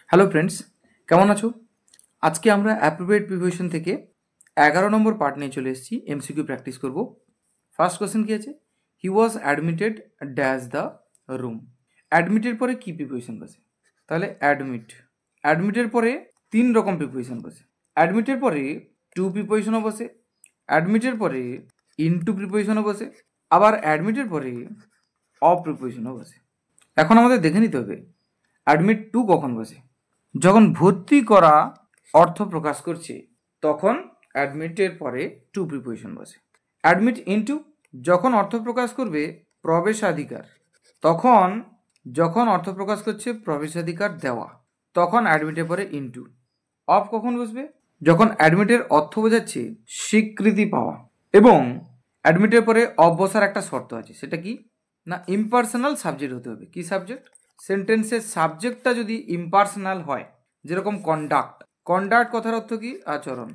Hello friends, কেমন আছো? আজকে আমরা অ্যাপ্রোপ্রিয়েট প্রিপোজিশন থেকে 11 নম্বর পার্ট নিয়ে চলে এসেছি। এমসিকিউ প্র্যাকটিস করব। ফার্স্ট কোশ্চেন কি আছে? He was admitted dash the room. অ্যাডমিটের পরে কি প্রিপোজিশন বসে? তাহলে অ্যাডমিটের পরে 3 রকম প্রিপোজিশন বসে। অ্যাডমিটের পরে টু প্রিপোজিশনও বসে, অ্যাডমিটের পরে ইনটু প্রিপোজিশনও বসে, আবার অ্যাডমিটের পরে অফ প্রিপোজিশনও বসে। এখন আমাদের দেখে নিতে হবে অ্যাডমিট টু কখন বসে। যখন ভর্তি করা অর্থ প্রকাশ করছে তখন অ্যাডমিটের পরে টু প্রিপোজিশন বসে। অ্যাডমিট ইনটু যখন অর্থ প্রকাশ করবে প্রবেশাধিকার, তখন যখন অর্থ প্রকাশ করছে প্রবেশাধিকার দেওয়া, তখন অ্যাডমিটের পরে ইনটু। অফ কখন বসবে? যখন অ্যাডমিটের অর্থ বোঝাচ্ছে স্বীকৃতি পাওয়া। এবং অ্যাডমিটের পরে অফ বসার একটা শর্ত আছে, সেটা কি না, ইম্পার্সোনাল সাবজেক্ট হতে হবে। কি সাবজেক্ট? সেন্টেন্সের সাবজেক্টটা যদি ইম্পার্সোনাল হয়, যেরকম কন্ডাক্ট। কন্ডাক্ট কথার অর্থ কি? আচরণ।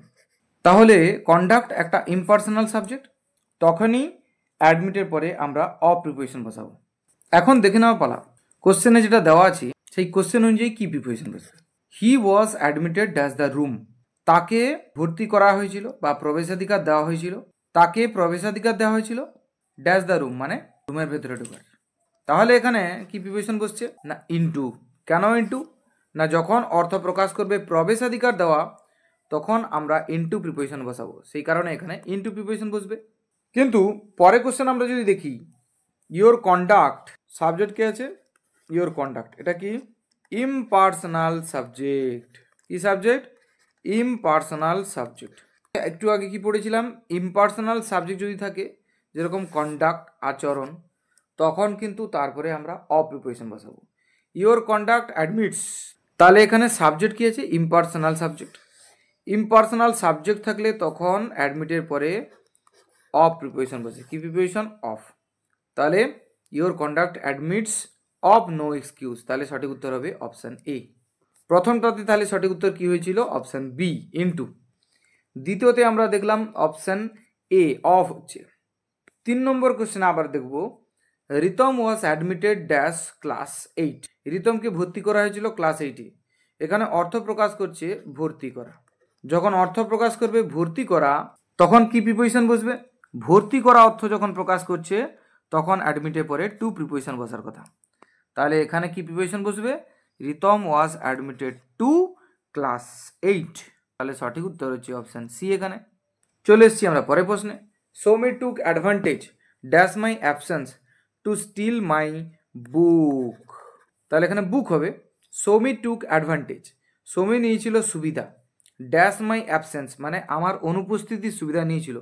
তাহলে কন্ডাক্ট একটা ইম্পার্সোনাল সাবজেক্ট, তখনই অ্যাডমিটের পরে আমরা অফ প্রিপোজিশন বসাবো। এখন দেখে নেওয়া পালা, কোশ্চেনে যেটা দেওয়া আছে সেই কোশ্চেন অনুযায়ী কি প্রিপোজিশন বসবে। He was admitted dash the room. তাকে ভর্তি করা হয়েছিল বা প্রবেশাধিকার দেওয়া হয়েছিল। তাকে প্রবেশাধিকার দেওয়া হয়েছিল ড্যাশ দ্য রুম, মানে রুমের ভেতরে ঢোকার। তাহলে এখানে কি প্রিপোজিশন বসছে না, ইনটু। কেন ইনটু? না, যখন অর্থ প্রকাশ করবে প্রবেশাধিকার দেওয়া, তখন আমরা ইনটু প্রিপোজিশন বসাবো, সেই কারণে এখানে ইনটু প্রিপোজিশন বসবে। কিন্তু পরে কোশ্চেন আমরা যদি দেখি, ইয়োর কন্ডাক্ট, সাবজেক্ট কে আছে? Your conduct. এটা কি? Impersonal subject. কি সাবজেক্ট? Impersonal subject. একটু আগে কি পড়েছিলাম? ইমপার্সোনাল সাবজেক্ট যদি থাকে, যেরকম কন্ডাক্ট, আচরণ, তখন কিন্তু তারপরে আমরা অফ প্রিপোজিশন বসাবো। ইয়োর কন্ডাক্ট অ্যাডমিটস, তাহলে এখানে সাবজেক্ট কি আছে? Impersonal subject. ইমপার্সোনাল সাবজেক্ট থাকলে তখন অ্যাডমিটের পরে অফ প্রিপোজিশন বসে। কি প্রিপোজিশন? অফ। তাহলে your conduct admits of no excuse, তাহলে সঠিক উত্তর হবে অপশান এ। প্রথমটাতে তাহলে সঠিক উত্তর কি হয়েছিল? Option B, into. দ্বিতীয়তে আমরা দেখলাম অপশান এ, অফ হচ্ছে। 3 নম্বর কোশ্চেন আবার দেখব, রিতম ওয়াজ অ্যাডমিটেড ড্যাশ ক্লাস 8। রিতমকে ভর্তি করা হয়েছিল ক্লাস 8-এ। এখানে অর্থ প্রকাশ করছে ভর্তি করা। যখন অর্থ প্রকাশ করবে ভর্তি করা, তখন কি প্রিপোজিশন বসবে? ভর্তি করা অর্থ যখন প্রকাশ করছে তখন অ্যাডমিটের পরে টু প্রিপোজিশন বসার কথা। তাহলে এখানে কি প্রিপোজিশন বসবে? Ritam was admitted to class 8। তাহলে সঠিক উত্তর হচ্ছে অপশান সি। এখানে চলে এসেছি আমরা পরের প্রশ্নে। Soumi took advantage dash my absence to steal my book. তাহলে এখানে বুক হবে। সৌমি টুক অ্যাডভান্টেজ, সৌমি নিয়েছিল সুবিধা, ড্যাশ মাই অ্যাবসেন্স মানে আমার অনুপস্থিতির সুবিধা নিয়েছিল,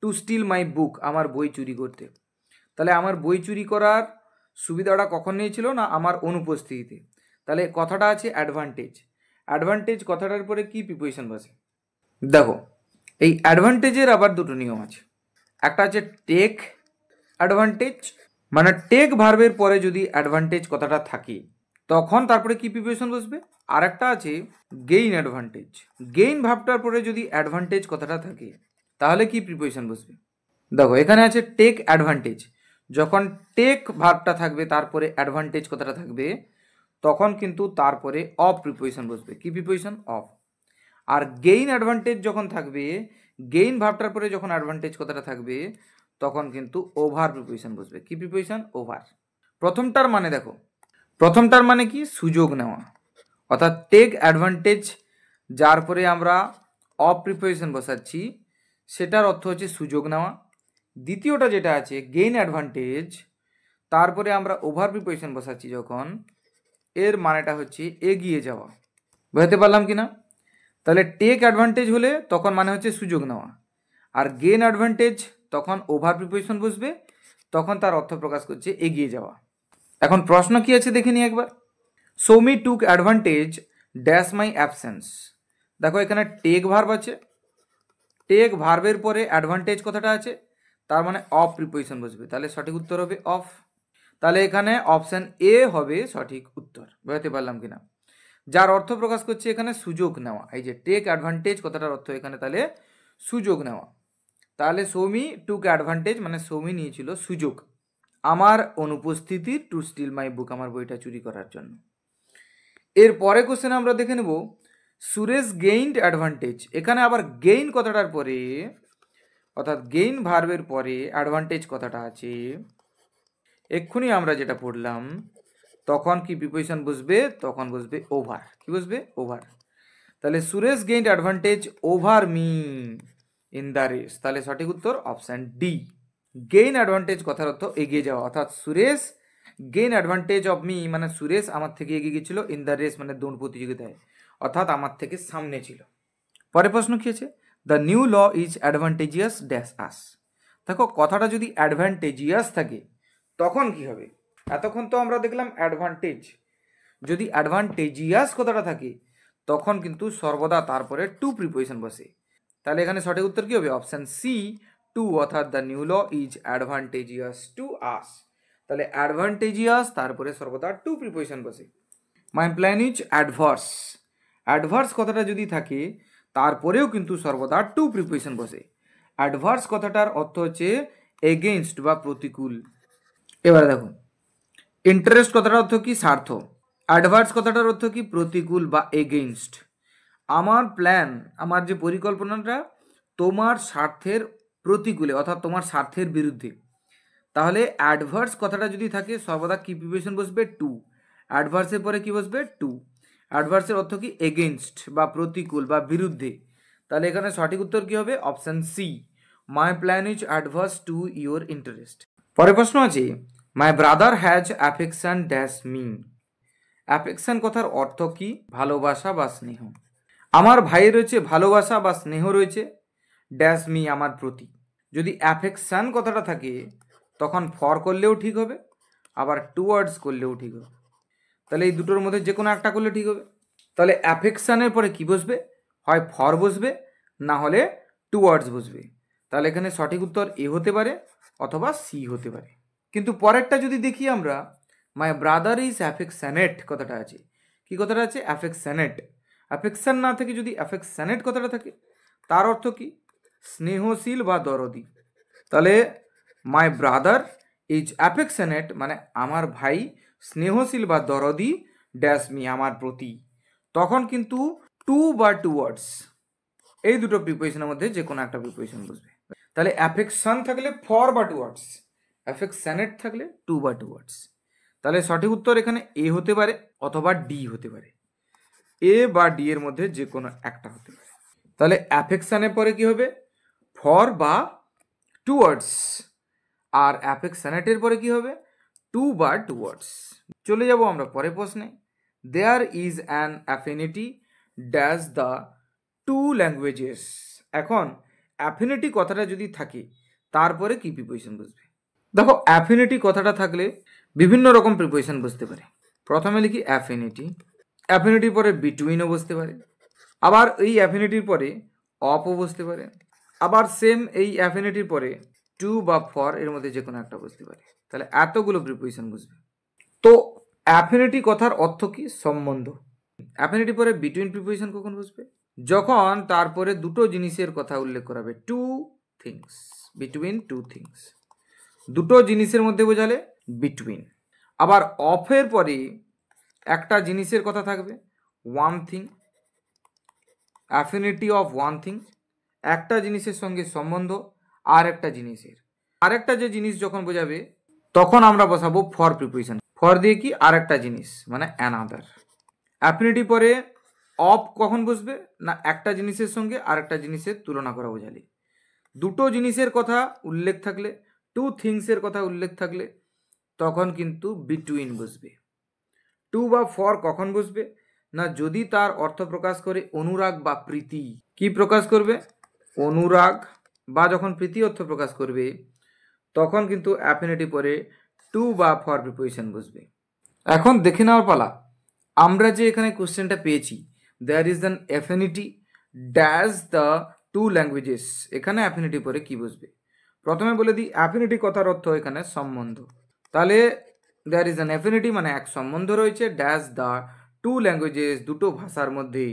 টু স্টিল মাই বুক আমার বই চুরি করতে। তাহলে আমার বই চুরি করার সুবিধাটা কখন নিয়েছিল? না, আমার অনুপস্থিতিতে। তাহলে কথাটা আছে অ্যাডভান্টেজ। অ্যাডভান্টেজ কথাটার পরে কি প্রিপোজিশন বসে? দেখো, এই অ্যাডভান্টেজের আবার দুটো নিয়ম আছে। একটা আছে টেক অ্যাডভান্টেজ, মানে টেক ভার্বের পরে যদি অ্যাডভান্টেজ কথাটা থাকে তখন তারপরে কি প্রিপোজিশন বসবে। আর একটা আছে গেইন অ্যাডভান্টেজ। গেইন ভাবটার পরে যদি অ্যাডভান্টেজ কথাটা থাকে তাহলে কি প্রিপোজিশন বসবে। দেখো, এখানে আছে টেক অ্যাডভান্টেজ। যখন টেক ভার্বটা থাকবে তারপরে অ্যাডভান্টেজ কথাটা থাকবে, তখন কিন্তু তারপরে অফ প্রিপোজিশন বসবে। কি প্রিপোজিশন? অফ। আর গেইন অ্যাডভান্টেজ যখন থাকবে, গেইন ভার্বটার পরে যখন অ্যাডভান্টেজ কথাটা থাকবে তখন কিন্তু ওভার প্রিপোজিশন বসবে। কি প্রিপোজিশন? ওভার। প্রথমটার মানে দেখো, প্রথমটার মানে কি? সুযোগ নেওয়া, অর্থাৎ টেক অ্যাডভান্টেজ, যার পরে আমরা অফ প্রিপোজিশন বসাচ্ছি সেটার অর্থ হচ্ছে সুযোগ নেওয়া। দ্বিতীয়টা যেটা আছে গেইন অ্যাডভান্টেজ, তারপরে আমরা ওভার প্রিপোজিশন বসাচ্ছি যখন, এর মানেটা হচ্ছে এগিয়ে যাওয়া। বুঝতে পারলাম কি না? তাহলে টেক অ্যাডভান্টেজ হলে তখন মানে হচ্ছে সুযোগ নেওয়া, আর গেইন অ্যাডভান্টেজ তখন ওভার প্রিপোজিশন বসবে, তখন তার অর্থ প্রকাশ করছে এগিয়ে যাওয়া। এখন প্রশ্ন কি আছে দেখে নিই একবার। Soumi took advantage dash my absence. দেখো, এখানে টেক ভার্ব আছে, টেক ভার্বের পরে অ্যাডভান্টেজ কথাটা আছে, তার মানে অফ প্রিপোজিশন বসবে। তাহলে সঠিক উত্তর হবে অফ। তাহলে এখানে অপশান এ হবে সঠিক উত্তর। বুঝতে পারলাম কিনা? যার অর্থ প্রকাশ করছে এখানে সুযোগ নেওয়া। এই যে টেক অ্যাডভান্টেজ কথাটার অর্থ এখানে তাহলে সুযোগ নেওয়া। তাহলে সৌমি টুক অ্যাডভান্টেজ মানে সৌমি নিয়েছিল সুযোগ আমার অনুপস্থিতির, টু স্টিল মাই বুক আমার বইটা চুরি করার জন্য। এর পরে কোশ্চেন আমরা দেখে নেব সুরেশ গেইনড অ্যাডভান্টেজ। এখানে আবার গেইন কথাটার পরে অর্থাৎ গেইন ভার্বের পরে অ্যাডভান্টেজ কথাটা আছে। এক্ষুনি আমরা যেটা পড়লাম তখন কি প্রিপোজিশন বসবে? তখন বসবে ওভার। কি বসবে? ওভার। তাহলে Suresh gained advantage over me in the race. তাহলে সঠিক উত্তর অপশান ডি। গেইন অ্যাডভান্টেজ কথার অর্থ এগিয়ে যাওয়া, অর্থাৎ Suresh gain advantage of me মানে সুরেশ আমার থেকে এগিয়ে গেছিল ইন দ্য রেস মানে দৌড় প্রতিযোগিতায়, অর্থাৎ আমার থেকে সামনে ছিল। পরে প্রশ্ন কি আছে? The new law is advantageous dash us. দেখো কথাটা যদি অ্যাডভান্টেজিয়াস থাকে তখন কি হবে? এতক্ষণ তো আমরা দেখলাম অ্যাডভান্টেজ, যদি অ্যাডভান্টেজিয়াস কথাটা থাকে তখন কিন্তু সর্বদা তারপরে টু প্রিপোজিশন বসে। তাহলে এখানে সঠিক উত্তর কি হবে? অপশান সি টু, অর্থাৎ the new law is advantageous to us. তাহলে অ্যাডভান্টেজিয়াস তারপরে সর্বদা টু প্রিপোজিশন বসে। My plan is adverse. Adverse কথাটা যদি থাকে তারপরেও কিন্তু সর্বদা টু প্রিপোজিশন বসে। অ্যাডভার্স কথাটার অর্থ হচ্ছে এগেইনস্ট বা প্রতিকূল। এবারে দেখো ইন্টারেস্ট কথাটার অর্থ কি? স্বার্থ। অ্যাডভার্স কথাটার অর্থ কি? প্রতিকূল বা এগেইনস্ট। আমার প্ল্যান, আমার যে পরিকল্পনাটা তোমার স্বার্থের প্রতিকূলে অর্থাৎ তোমার স্বার্থের বিরুদ্ধে। তাহলে অ্যাডভার্স কথাটা যদি থাকে সর্বদা কি প্রিপোজিশন বসবে? টু। অ্যাডভার্সের পরে কি বসবে? টু। অ্যাডভার্সের অর্থ কি? এগেইনস্ট বা প্রতিকূল বা বিরুদ্ধে। তাহলে এখানে সঠিক উত্তর কি হবে? Option C, my plan is adverse to your interest. পরে প্রশ্ন আছে my brother has affection dash me. Affection কথার অর্থ কি? ভালোবাসা বা স্নেহ। আমার ভাইয়ের রয়েছে ভালোবাসা বা স্নেহ রয়েছে ড্যাশ মি আমার প্রতি। যদি অ্যাফেকশন কথাটা থাকে তখন ফর করলেও ঠিক হবে, আবার টুয়ার্ডস করলেও ঠিক হবে। তাহলে এই দুটোর মধ্যে যে কোনো একটা করলে ঠিক হবে। তাহলে অ্যাফেকশানের পরে কি বসবে? হয় ফর বসবে, না হলে টুয়ার্ডস বসবে। তাহলে এখানে সঠিক উত্তর এ হতে পারে অথবা সি হতে পারে। কিন্তু পরেরটা যদি দেখি আমরা, মাই ব্রাদার ইজ অ্যাফেকশনেট কথাটা আছে। কি কথাটা আছে? অ্যাফেকশনেট। অ্যাফেকশন না থেকে যদি অ্যাফেকশনেট কথাটা থাকে তার অর্থ কি? স্নেহশীল বা দরদি। তাহলে মাই ব্রাদার ইজ অ্যাফেকশনেট মানে আমার ভাই স্নেহশীল বা দরদি ড্যাশ মি আমার প্রতি। তখন কিন্তু টু বা টুয়ার্ডস এই দুটো প্রিপোজিশনের মধ্যে যে কোনো একটা প্রিপোজিশন বসবে। তাহলে অ্যাফেকশন থাকলে ফর বা টুয়ার্ডস, অ্যাফেকশনেট থাকলে টু বা টুয়ার্ডস। তাহলে সঠিক উত্তর এখানে এ হতে পারে অথবা ডি হতে পারে। এ বা ডি এর মধ্যে যে কোনো একটা হতে পারে। তাহলে অ্যাফেকশনের পরে কি হবে? ফর বা টুয়ার্ডস। আর অ্যাফেকশনেটের পরে কি হবে? টু বা টুয়ার্ডস। চলে যাব আমরা পরের প্রশ্নে। There is an affinity dash the two languages. এখন অ্যাফিনিটি কথাটা যদি থাকে তারপরে কি প্রিপোজিশন বসবে? দেখো অ্যাফিনিটি কথাটা থাকলে বিভিন্ন রকম প্রিপোজিশন বসতে পারে। প্রথমে লিখি অ্যাফিনিটি, অ্যাফিনিটির পরে বিটুইনও বসতে পারে, আবার এই অ্যাফিনিটির পরে অপও বসতে পারে, আবার সেম এই অ্যাফিনিটির পরে টু বা ফর এর মধ্যে যে কোনো একটা বসতে পারে। তাহলে এতগুলো প্রিপোজিশন বসবে। তো অ্যাফিনিটি কথার অর্থ কি? সম্বন্ধ। অ্যাফিনিটি পরে বিটুইন প্রিপোজিশন কখন বসবে? যখন তারপরে দুটো জিনিসের কথা উল্লেখ করাবে, two things, between two things. দুটো জিনিসের মধ্যে বোঝালে বিটুইন। আবার অফের পরে একটা জিনিসের কথা থাকবে, one thing, affinity of one thing, একটা জিনিসের সঙ্গে সম্বন্ধ আর একটা জিনিসের। আরেকটা যে জিনিস যখন বোঝাবে তখন আমরা বসাবো ফর প্রিপোজিশন। ফর দিয়ে কি? আরেকটা জিনিস মানে অ্যানাদার। অ্যাফিনিটি পরে অফ কখন বসবে? না একটা জিনিসের সঙ্গে আরেকটা জিনিসের তুলনা করা বোঝালে। দুটো জিনিসের কথা উল্লেখ থাকলে, টু থিংসের কথা উল্লেখ থাকলে তখন কিন্তু বিটুইন বসবে। টু বা ফর কখন বসবে? না যদি তার অর্থ প্রকাশ করে অনুরাগ বা প্রীতি। কি প্রকাশ করবে? অনুরাগ বা যখন প্রীতি অর্থ প্রকাশ করবে তখন কিন্তু অ্যাফিনিটি পরে টু বা ফর প্রিপোজিশন বসবে। এখন দেখে নেওয়ার পালা, আমরা যে এখানে কোশ্চেনটা পেয়েছি there is an affinity dash the two languages, এখানে অ্যাফিনিটি পরে কি বসবে? প্রথমে বলে দিই অ্যাফিনিটি কথার অর্থ এখানে সম্বন্ধ। তাহলে দেয়ার ইজ অ্যান অ্যাফিনিটি মানে এক সম্বন্ধ রয়েছে ড্যাশ দ্য টু ল্যাঙ্গুয়েজেস দুটো ভাষার মধ্যে।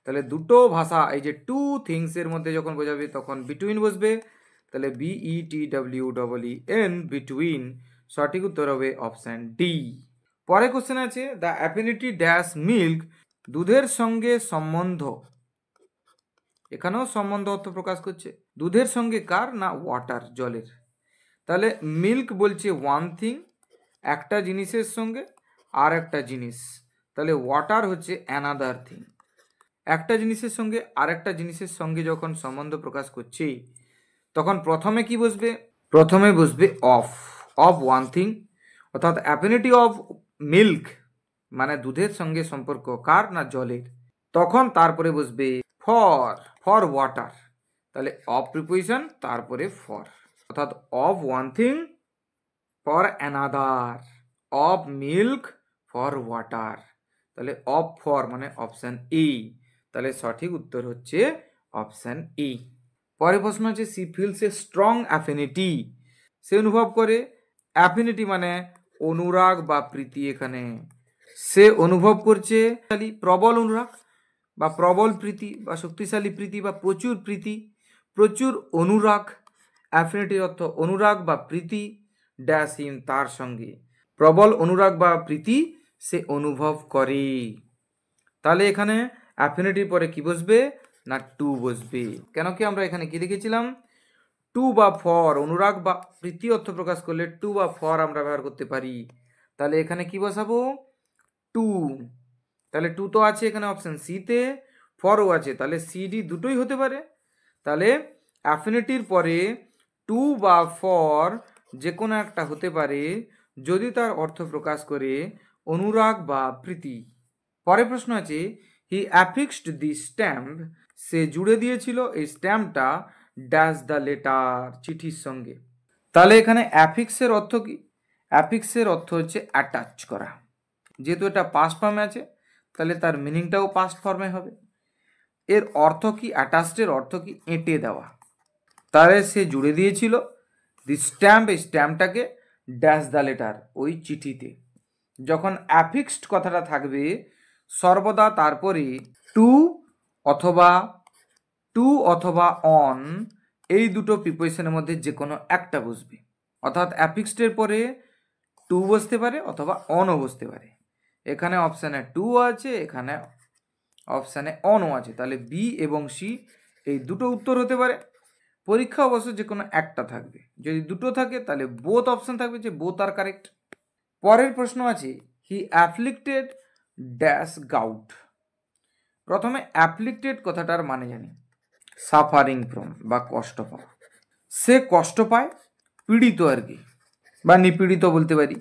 তাহলে দুটো ভাষা এই যে টু থিংসের মধ্যে যখন বোঝাবে তখন বিটুইন বসবে। তাহলে BETWEEN বিটুইন, সঠিক উত্তর হবে অপশান ডি। পরে কোশ্চেন আছে দ্য অ্যাফিনিটি ড্যাশ মিল্ক, দুধের সঙ্গে সম্বন্ধ। এখানেও সম্বন্ধ অর্থ প্রকাশ করছে। দুধের সঙ্গে কার? না ওয়াটার, জলের। তাহলে মিল্ক বলছে ওয়ান থিং, একটা জিনিসের সঙ্গে আর একটা জিনিস। তাহলে ওয়াটার হচ্ছে অ্যানাদার থিং। একটা জিনিসের সঙ্গে আর একটা জিনিসের সঙ্গে যখন সম্বন্ধ প্রকাশ করছে তখন প্রথমে কি বসবে? প্রথমে বসবে অফ, অফ ওয়ান থিং, অর্থাৎ অ্যাফিনিটি অফ মিল্ক মানে দুধের সঙ্গে সম্পর্ক কার? না জলের। তখন তারপরে বসবে ফর, ফর ওয়াটার। তাহলে অফ প্রিপোজিশন তারপরে ফর, অর্থাৎ of one thing for another, of milk for water. তাহলে অফ ফর মানে অপশান ই। তাহলে সঠিক উত্তর হচ্ছে অপশান ই। পরের প্রশ্ন আছে she feels a strong affinity, সে অনুভব করে। অ্যাফিনিটি মানে অনুরাগ বা প্রীতি। এখানে সে অনুভব করছে প্রবল অনুরাগ বা প্রবল প্রীতি বা শক্তিশালী প্রীতি বা প্রচুর প্রীতি, প্রচুর অনুরাগ। অ্যাফিনিটির অর্থ অনুরাগ বা প্রীতি ড্যাশ হিম তার সঙ্গে, প্রবল অনুরাগ বা প্রীতি সে অনুভব করে। তাহলে এখানে অ্যাফিনিটির পরে কি বসবে? না টু বসবে। কেন কি আমরা এখানে কি দেখেছিলাম? টু বা ফর, অনুরাগ বা প্রীতি অর্থ প্রকাশ করলে টু বা ফর আমরা ব্যবহার করতে পারি। তাহলে এখানে কি বসাবো? টু। তাহলে টু তো আছে এখানে অপশন সিতে, ফরও আছে, তাহলে সিডি দুটোই হতে পারে। তাহলে অ্যাফিনিটির পরে টু বা ফর যে কোনো একটা হতে পারে যদি তার অর্থ প্রকাশ করে অনুরাগ বা প্রীতি। পরের প্রশ্ন আছে হি অ্যাফিক্সড দি স্ট্যাম্প, সে জুড়ে দিয়েছিল এই স্ট্যাম্পটা ড্যাশ দ্য লেটার, চিঠির সঙ্গে। তাহলে এখানে অ্যাফিক্সের অর্থ কি? অ্যাফিক্সের অর্থ হচ্ছে অ্যাটাচ করা। যেহেতু এটা পাস্ট ফর্মে আছে তাহলে তার মিনিংটাও পাস্ট ফর্মে হবে। এর অর্থ কি? অ্যাটাচডের অর্থ কি? এঁটে দেওয়া। তাহলে সে জুড়ে দিয়েছিল দি স্ট্যাম্প, এই স্ট্যাম্পটাকে ড্যাশ দ্য লেটার, ওই চিঠিতে। যখন অ্যাফিক্সড কথাটা থাকবে সর্বদা তারপরে টু অথবা অন এই দুটো প্রিপোজিশনের মধ্যে যে কোনো একটা বসবে। অর্থাৎ অ্যাফিক্সডের পরে টু বসতে পারে অথবা অনও বসতে পারে। এখানে অপশানে টু আছে, এখানে অপশানে অনও আছে। তাহলে বি এবং সি এই দুটো উত্তর হতে পারে। পরীক্ষা অবশ্য যে কোনো একটা থাকবে। যদি দুটো থাকে তাহলে বোথ অপশন থাকবে, যে বোথ আর কারেক্ট। পরের প্রশ্ন আছে হি অ্যাফ্লিক্টেড ড্যাশ গাউট। প্রথমে অ্যাফ্লিক্টেড কথাটার মানে জানি, সাফারিং ফ্রম বা কষ্ট পাওয়া। সে কষ্ট পায়, পীড়িত আর কি, বা নিপীড়িত বলতে পারি।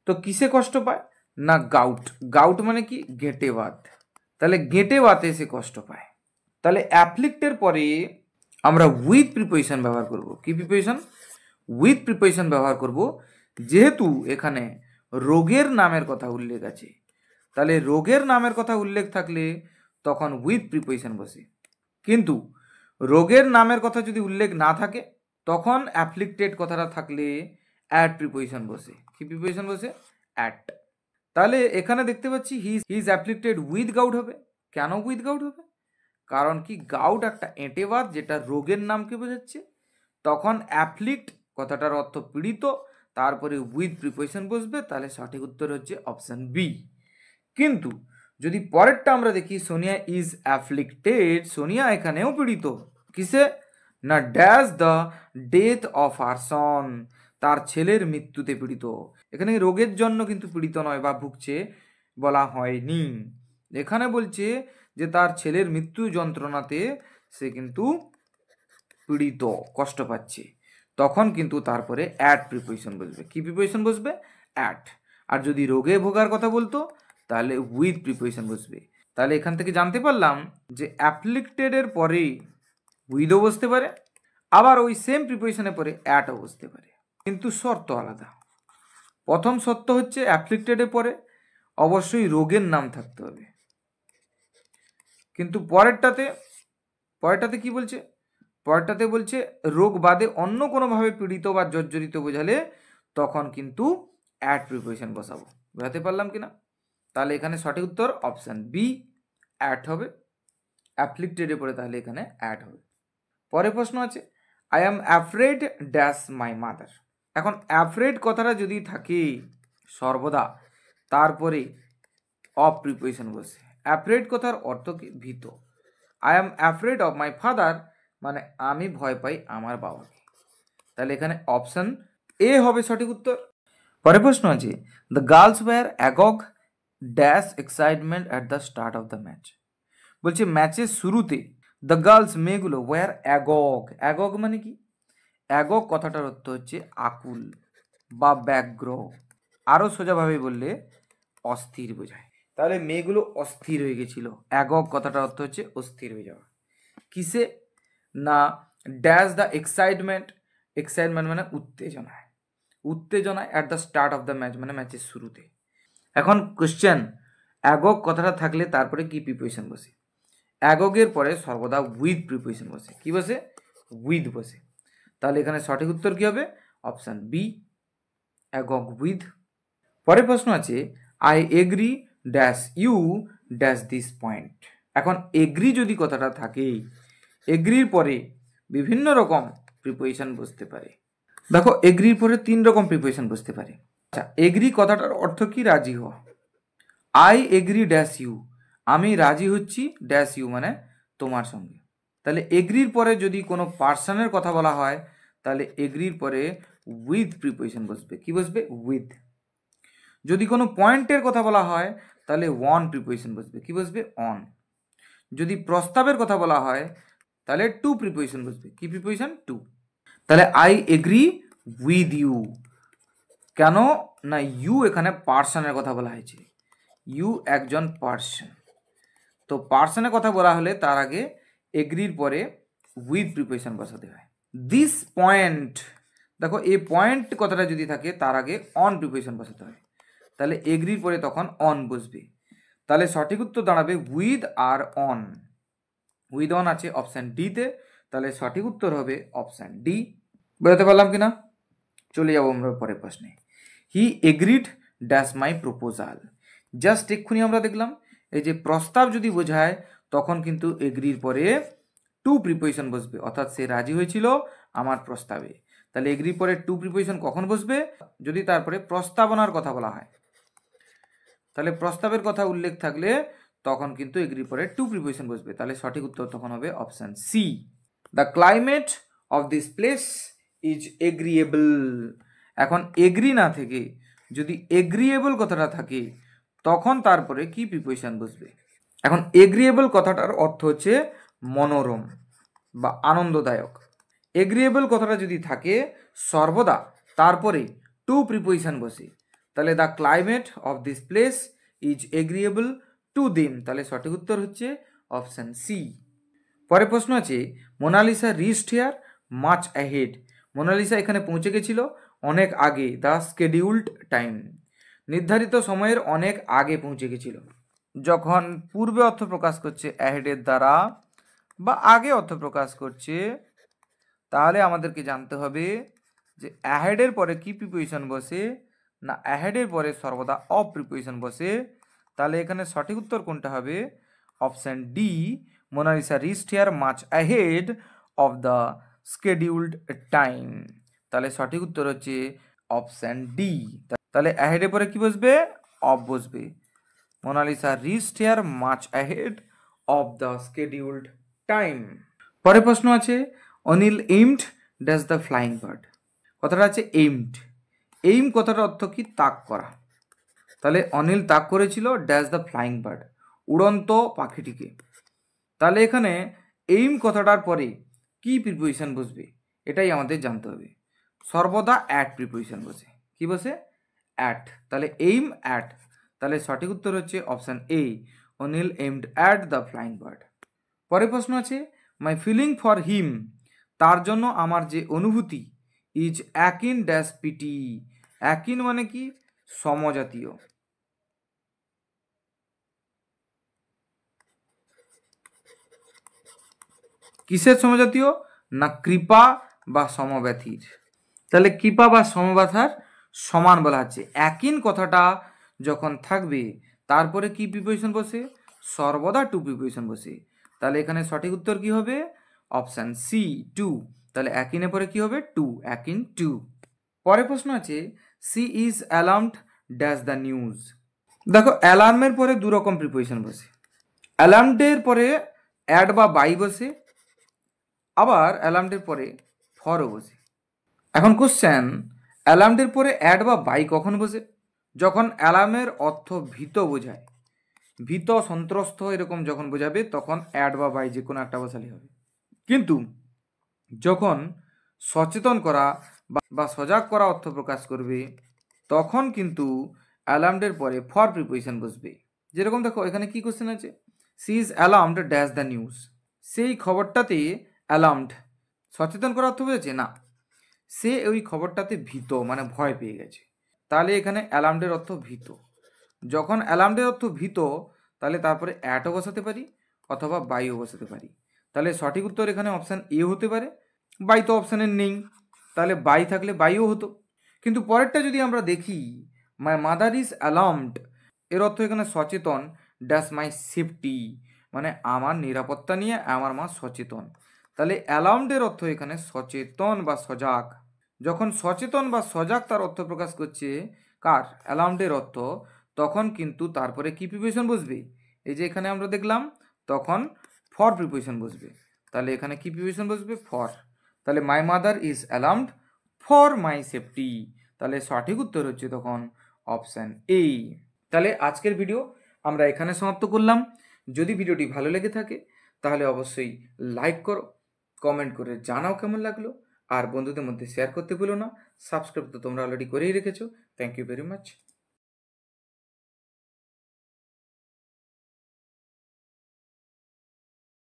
তো কিসে কষ্ট পায়? না গাউট। গাউট মানে কি? গেঁটে বাত। তাহলে গেঁটে বাতে সে কষ্ট পায়। তাহলে অ্যাফ্লিক্টের পরে আমরা উইথ প্রিপোজিশন ব্যবহার করব। কি প্রিপোজিশন? উইথ প্রিপোজিশন ব্যবহার করব, যেহেতু এখানে রোগের নামের কথা উল্লেখ আছে। তাহলে রোগের নামের কথা উল্লেখ থাকলে তখন উইথ প্রিপোজিশন বসে। কিন্তু রোগের নামের কথা যদি উল্লেখ না থাকে তখন অ্যাফ্লিক্টেড কথাটা থাকলে অ্যাট প্রিপোজিশন বসে। কি প্রিপোজিশন বসে? অ্যাট। তাহলে এখানে দেখতে পাচ্ছি he is afflicted with gout হবে। কেন উইথ গাউট হবে? কারণ কি গাউট একটা এঁটেবাদ যেটা রোগের নামকে বোঝাচ্ছে। তখন অ্যাফ্লিক্ট কথাটার অর্থ পীড়িত, তারপরে উইথ প্রিপোজিশন বসবে। তাহলে সঠিক উত্তর হচ্ছে অপশন বি। কিন্তু যদি পরেরটা আমরা দেখি সোনিয়া ইজ অ্যাফ্লিক্টেড, সোনিয়া এখানেও পীড়িত। কিসে? না dash the death of her son, তার ছেলের মৃত্যুতে পীড়িত। এখানে রোগের জন্য কিন্তু পীড়িত নয় বা ভুগছে বলা হয়নি। এখানে বলছে যে তার ছেলের মৃত্যু যন্ত্রণাতে সে কিন্তু পীড়িত, কষ্ট পাচ্ছে। তখন কিন্তু তারপরে অ্যাট প্রিপোজিশন বসবে। কি প্রিপোজিশন বসবে? অ্যাট। আর যদি রোগে ভোগার কথা বলতো তাহলে উইথ প্রিপোজিশন বসবে। তাহলে এখান থেকে জানতে পারলাম যে অ্যাফ্লিক্টেডের পরে উইথও বসতে পারে, আবার ওই সেম প্রিপোজিশনের পরে অ্যাটও বসতে পারে, কিন্তু শর্ত আলাদা। প্রথম শর্ত হচ্ছে অ্যাফ্লিক্টেডের পরে অবশ্যই রোগের নাম থাকতে হবে। কিন্তু পরেরটাতে কি বলছে? পরেরটাতে বলছে রোগ বাদে অন্য কোনোভাবে পীড়িত বা জর্জরিত বোঝালে তখন কিন্তু অ্যাট প্রিপোজিশন বসাবো। বোঝাতে পারলাম কিনা? তাহলে এখানে সঠিক উত্তর অপশান বি, অ্যাট হবে। অ্যাফ্লিক্টেডের পরে তাহলে এখানে অ্যাট হবে। পরের প্রশ্ন আছে I am afraid dash my mother. এখন অ্যাফ্রেড কথাটা যদি থাকে সর্বদা তারপরে অফ প্রিপোজিশন বসে। অ্যাফ্রেড কথার অর্থ কি? ভীত। I am afraid of my father, মানে আমি ভয় পাই আমার বাবাকে। তাহলে এখানে অপশন এ হবে সঠিক উত্তর। পরের প্রশ্ন আছে, the girls were agog dash excitement at the start of the match. বলছে ম্যাচের শুরুতে দ্য গার্লস মেয়েগুলো ওয়্যার অ্যাগগ। অ্যাগগ মানে কি? অ্যাগগ কথাটার অর্থ হচ্ছে আকুল বা ব্যগ্র, আরও সোজাভাবে বললে অস্থির বোঝায়। তাহলে মেয়েগুলো অস্থির হয়ে গেছিল। অ্যাগগ কথাটার অর্থ হচ্ছে অস্থির হয়ে যাওয়া। কিসে? না ড্যাশ দ্য এক্সাইটমেন্ট। এক্সাইটমেন্ট মানে উত্তেজনায়। উত্তেজনায় at the start of the match মানে ম্যাচের শুরুতে। এখন কোশ্চেন, অ্যাগগ কথাটা থাকলে তারপরে কি প্রিপোজিশন বসে? অ্যাগগের পরে সর্বদা উইথ প্রিপোজিশন বসে। কি বসে? উইথ বসে। তাহলে এখানে সঠিক উত্তর কি হবে? Option B, agog with. পরের প্রশ্ন আছে, I agree dash you dash this point. এখন এগ্রি যদি কথাটা থাকে, এগ্রির পরে বিভিন্ন রকম প্রিপোজিশন বসতে পারে। দেখো এগ্রির পরে 3 রকম প্রিপোজিশন বসতে পারে। আচ্ছা, এগ্রি কথাটার অর্থ কি? রাজি হওয়া। আই এগ্রি ড্যাশ ইউ, আমি রাজি হচ্ছি ড্যাশ ইউ মানে তোমার সঙ্গে। তাহলে এগ্রির পরে যদি কোনো পার্সনের কথা বলা হয়, তাহলে এগ্রির পরে উইথ প্রিপোজিশন বসবে। কি বসবে? উইথ। যদি কোনো পয়েন্টের কথা বলা হয়, তাহলে ওয়ান প্রিপোজিশন বসবে। কি বসবে? অন। যদি প্রস্তাবের কথা বলা হয়, তাহলে টু প্রিপোজিশন বসবে। কি প্রিপোজিশন? টু। তাহলে আই এগ্রি উইথ ইউ, কেন না ইউ এখানে পার্সনের কথা বলা হয়েছে। ইউ একজন পার্সন, তো পার্সনের কথা বলা হলে তার আগে এগ্রির পরে উইথ প্রিপোজিশন বসাতে হয়। দিস পয়েন্ট, দেখো এই পয়েন্ট কথাটা যদি থাকে তার আগে অন প্রিপোজিশন বসাতে হয়। তাহলে এগ্রির পরে তখন অন বসবে। তাহলে সঠিক উত্তর দাঁড়াবে উইথ আর অন। উইথ অন আছে অপশান ডিতে, তাহলে সঠিক উত্তর হবে অপশান ডি। বোঝাতে পারলাম কিনা? চলে যাবো আমরা পরের প্রশ্নে। He agreed dash my proposal. Just এক্ষুনি আমরা দেখলাম এই যে প্রস্তাব যদি বোঝায় তখন কিন্তু এগ্রির পরে টু প্রিপোজিশন বসবে, অর্থাৎ সে রাজি হয়েছিল আমার প্রস্তাবে। তাহলে এগ্রির পরে টু প্রিপোজিশন কখন বসবে? যদি তারপরে প্রস্তাবনার কথা বলা হয়। তাহলে প্রস্তাবের কথা উল্লেখ থাকলে তখন কিন্তু এগ্রির পরে টু প্রিপোজিশন বসবে। তাহলে সঠিক উত্তর তখন হবে option C, the climate of this place is agreeable. এখন এগ্রি না থেকে যদি এগ্রিয়েবল কথাটা থাকে তখন তারপরে কি প্রিপোজিশন বসবে? এখন এগ্রিয়েবল কথাটার অর্থ হচ্ছে মনোরম বা আনন্দদায়ক। এগ্রিয়েবল কথাটা যদি থাকে সর্বদা তারপরে টু প্রিপোজিশন বসে। তাহলে the climate of this place is agreeable to them. তাহলে সঠিক উত্তর হচ্ছে অপশান সি। পরের প্রশ্ন আছে, Monalisa reached here much ahead. Monalisa এখানে পৌঁছে গেছিল অনেক আগে, দ্য স্কেডিউলড টাইম। নির্ধারিত সময়ের অনেক আগে পৌঁছে গেছিল। যখন পূর্বে অর্থ প্রকাশ করছে অ্যাহেডের দ্বারা বা আগে অর্থ প্রকাশ করছে, তাহলে আমাদেরকে জানতে হবে যে অ্যাহেডের পরে কি প্রিপোজিশন বসে। না অ্যাহেডের পরে সর্বদা অফ প্রিপোজিশন বসে। তাহলে এখানে সঠিক উত্তর কোনটা হবে? Option D, Monalisa reached here much ahead of the scheduled time. তাহলে সঠিক উত্তর হচ্ছে অপশান ডি। তাহলে অ্যাহেডের পরে কি বসবে? অফ বসবে। Monalisa reached here much ahead of the scheduled time. পরের প্রশ্ন আছে, Anil aimed dash the flying bird. কথাটা আছে এইমড। এইম কথাটার অর্থ কি? তাক করা। তাহলে অনিল তাক করেছিল ড্যাশ দ্য ফ্লাইং বার্ড, উড়ন্ত পাখিটিকে। তাহলে এখানে এইম কথাটার পরে কি প্রিপোজিশন বসবে এটাই আমাদের জানতে হবে। সর্বদা অ্যাট প্রিপোজিশন বসে। কি বসে? অ্যাট। তাহলে এইম অ্যাট। তাহলে সঠিক উত্তর হচ্ছে option A, Anil aimed at the flying bird. পরের প্রশ্ন আছে, মাই ফিলিং ফর হিম, তার জন্য আমার যে অনুভূতি, is akin dash pity. Akin মানে কি? সমজাতীয়। কিসের সমজাতীয়? না কৃপা বা সমব্যথীর। তাহলে কৃপা বা সমব্যথার সমান বলা হচ্ছে। অ্যাকিন কথাটা যখন থাকবে তারপরে কি প্রিপোজিশন বসে? সর্বদা টু প্রিপোজিশন বসে। তাহলে এখানে সঠিক উত্তর কি হবে? Option C, to. তাহলে অ্যাকিনের পরে কি হবে? To, akin to. পরের প্রশ্ন আছে, she is alarmed dash the news. দেখো অ্যালার্মের পরে দু রকম প্রিপোজিশন বসে, অ্যালার্মডের পরে অ্যাড বা বাই বসে, আবার অ্যালার্মডের পরে ফরও বসে। এখন কোশ্চেন, অ্যালার্মডের পরে অ্যাড বা বাই কখন বসে? যখন অ্যালার্মের অর্থ ভীত বোঝায়, ভীত সন্ত্রস্ত এরকম যখন বোঝাবে তখন অ্যাড বা বাই যে কোনো একটা বসালে হবে। কিন্তু যখন সচেতন করা বা সজাগ করা অর্থ প্রকাশ করবে তখন কিন্তু অ্যালার্মডের পরে ফর প্রিপোজিশন বসবে। যেরকম দেখো এখানে কি কোশ্চেন আছে, she is alarmed dash the news, সেই খবরটাতে অ্যালার্মড সচেতন করা অর্থ বোঝাচ্ছে না, সে ওই খবরটাতে ভীত মানে ভয় পেয়ে গেছে, তাহলে এখানে অ্যালার্মডের অর্থ ভীত। যখন অ্যালার্মডের অর্থ ভীত তাহলে তারপরে অ্যাটও বসাতে পারি অথবা বাইও বসাতে পারি। তাহলে সঠিক উত্তর এখানে অপশান এ হতে পারে, বাই তো অপশানে নেই, তাহলে বাই থাকলে বাইও হতো। কিন্তু পরেরটা যদি আমরা দেখি, মাই মাদার ইজ অ্যালার্মড, এর অর্থ এখানে সচেতন, ড্যাশ মাই সেফটি, মানে আমার নিরাপত্তা নিয়ে আমার মা সচেতন। তাহলে অ্যালার্মডের অর্থ এখানে সচেতন বা সজাগ। যখন সচেতন বা সজাগ তার অর্থ প্রকাশ করছে কার, অ্যালার্মডের অর্থ, তখন কিন্তু তারপরে কি প্রিপোজিশন বসবে, এই যে এখানে আমরা দেখলাম তখন ফর প্রিপোজিশন বসবে। তাহলে এখানে কি প্রিপোজিশন বসবে, ফর। তাহলে my mother is alarmed for my safety, তাহলে সঠিক উত্তর হচ্ছে তখন অপশান এ। তাহলে আজকের ভিডিও আমরা এখানে সমাপ্ত করলাম। যদি ভিডিওটি ভালো লেগে থাকে তাহলে অবশ্যই লাইক করো, কমেন্ট করে জানাও কেমন লাগলো, আর বন্ধুদের মধ্যে শেয়ার করতে ভুলো না। সাবস্ক্রাইব তো তোমরা অলরেডি করেই রেখেছো। Thank you very much.